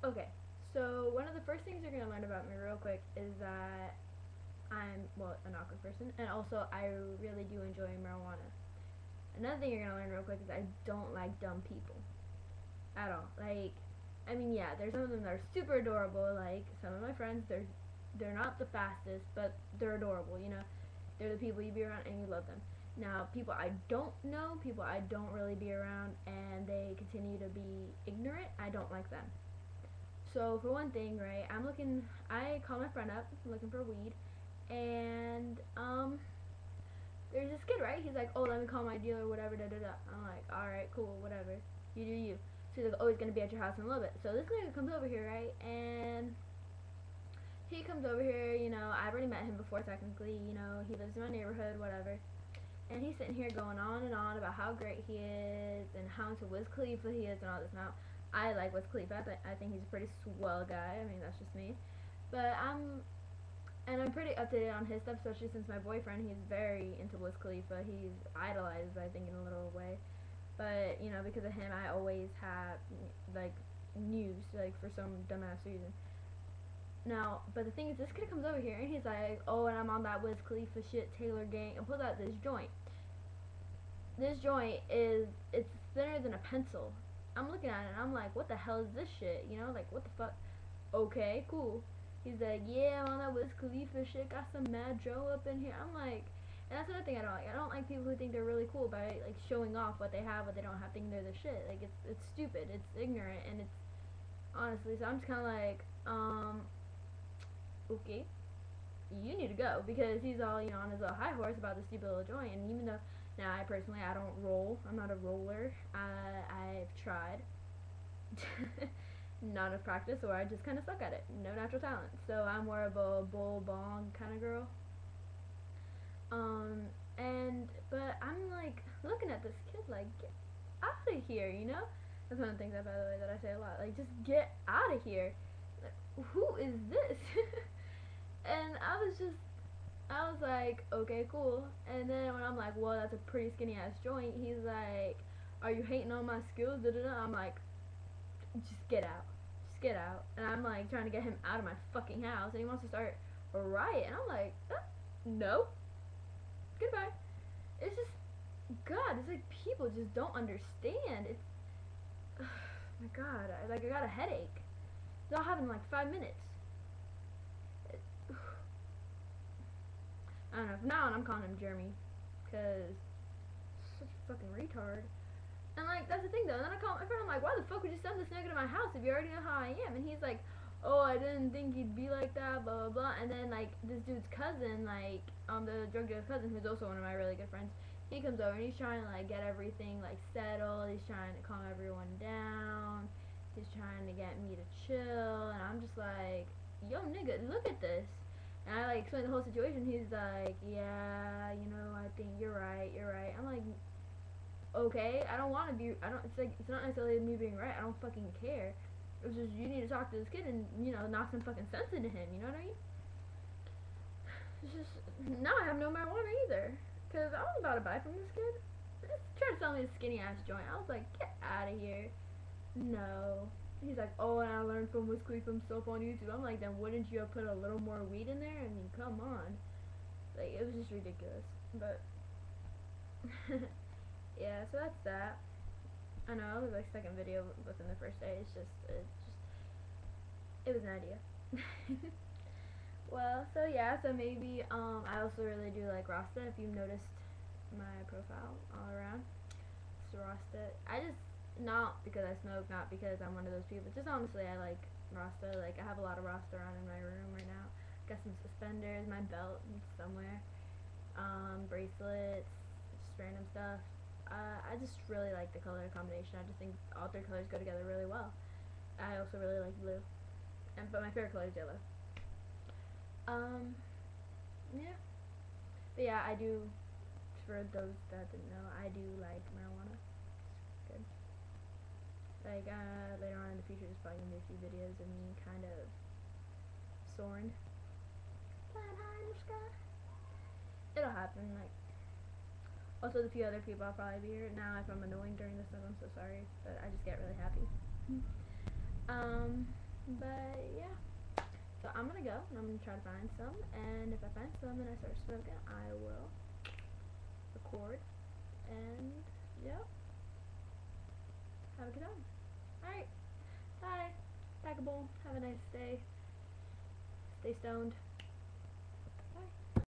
Okay, so one of the first things you're gonna learn about me real quick is that I'm, well, an awkward person, and also I really do enjoy marijuana. Another thing you're gonna learn real quick is I don't like dumb people at all. Like, I mean, yeah, there's some of them that are super adorable. Like some of my friends, they're not the fastest, but they're adorable. You know, they're the people you be around and you love them. Now, people I don't know, people I don't really be around, and they continue to be ignorant, I don't like them. So for one thing, right, I call my friend up looking for weed, and there's this kid, right? He's like, oh, let me call my dealer, whatever, da da da. I'm like, all right, cool, whatever, you do you. So he's like, oh, he's gonna be at your house in a little bit. So this nigga comes over here, right, and he comes over here. You know, I've already met him before, technically. You know, he lives in my neighborhood, whatever. And he's sitting here going on and on about how great he is and how into Wiz Khalifa he is and all this. Now, I like Wiz Khalifa. I think he's a pretty swell guy. I mean, that's just me. But I'm pretty up to date on his stuff, especially since my boyfriend, he's very into Wiz Khalifa. He's idolized, I think, in a little way. But, you know, because of him, I always have, like, news, like, for some dumbass reason. Now, but the thing is, this kid comes over here and he's like, oh, and I'm on that Wiz Khalifa shit, Taylor gang, and pulls out this joint. This joint it's thinner than a pencil. I'm looking at it and I'm like, what the hell is this shit? You know, like, what the fuck? Okay, cool. He's like, yeah, I'm on that Wiz Khalifa shit, got some Mad Joe up in here. I'm like, and that's another thing I don't like. I don't like people who think they're really cool by, like, showing off what they have, what they don't have, thinking they're the shit. Like, it's stupid, it's ignorant, and it's, honestly, so I'm just kind of like, okay, you need to go, because he's all, you know, on his little high horse about this stupid little joint. And even though now I personally, I don't roll, I'm not a roller. I've tried. Not enough practice, or I just kind of suck at it. No natural talent. So I'm more of a bull bong kind of girl. Um, but I'm like looking at this kid like, get out of here, you know? That's one of the things that, by the way, that I say a lot. Like, just get out of here. Like, who is this? And I was like, okay, cool. And then when I'm like, well, that's a pretty skinny ass joint, he's like, are you hating on my skills? Da da da. I'm like, just get out. Just get out. And I'm like trying to get him out of my fucking house, and he wants to start a riot. And I'm like, no. Goodbye. It's just, God, it's like people just don't understand. It's, my God, I got a headache. They'll have in like 5 minutes. It, I don't know. From now on, I'm calling him Jeremy, because such a fucking retard. And like that's the thing though. And then I call my friend. I'm like, why the fuck would you send this nigga to my house if you already know how I am? And he's like, oh, I didn't think he'd be like that, blah blah blah. And then like this dude's cousin, like the drug dealer's cousin, who's also one of my really good friends, he comes over and he's trying to like get everything like settled. He's trying to calm everyone down. He's trying to get me to chill. And I'm just like, yo nigga, look at this. And I like explain the whole situation. He's like, yeah, you know, I think you're right. You're right. I'm like, okay, I don't want to be, I don't, it's like, it's not necessarily me being right, I don't fucking care. It's just, you need to talk to this kid and, you know, knock some fucking sense into him, you know what I mean? It's just, now I have no marijuana either. Because I was about to buy from this kid. He tried to sell me a skinny ass joint. I was like, get out of here. No. He's like, oh, and I learned from Wiz Khalifa himself on YouTube. I'm like, then wouldn't you have put a little more weed in there? I mean, come on. Like, it was just ridiculous. But, yeah, so that's that. I know, it was like second video within the first day. It was an idea. Well, so yeah, so maybe, I also really do like Rasta, if you've noticed my profile all around. It's Rasta. I just, not because I smoke, not because I'm one of those people, just honestly, I like Rasta. Like, I have a lot of Rasta around in my room right now. Got some suspenders, my belt somewhere, bracelets, just random stuff. I just really like the color combination. I just think all three colors go together really well. I also really like blue, but my favorite color is yellow. Um, yeah, but yeah, I do. For those that didn't know, I do like marijuana. It's good. Like later on in the future, there's probably gonna be a few videos of me kind of soaring, flying high in the sky. It'll happen. Like, also the few other people I'll probably be here now. If I'm annoying during this stuff, I'm so sorry, but I just get really happy. um, But yeah. So I'm gonna go and I'm gonna try to find some, and if I find some and I start smoking, I will record and yep, have a good time. Alright, bye. Packable. Have a nice day. Stay stoned.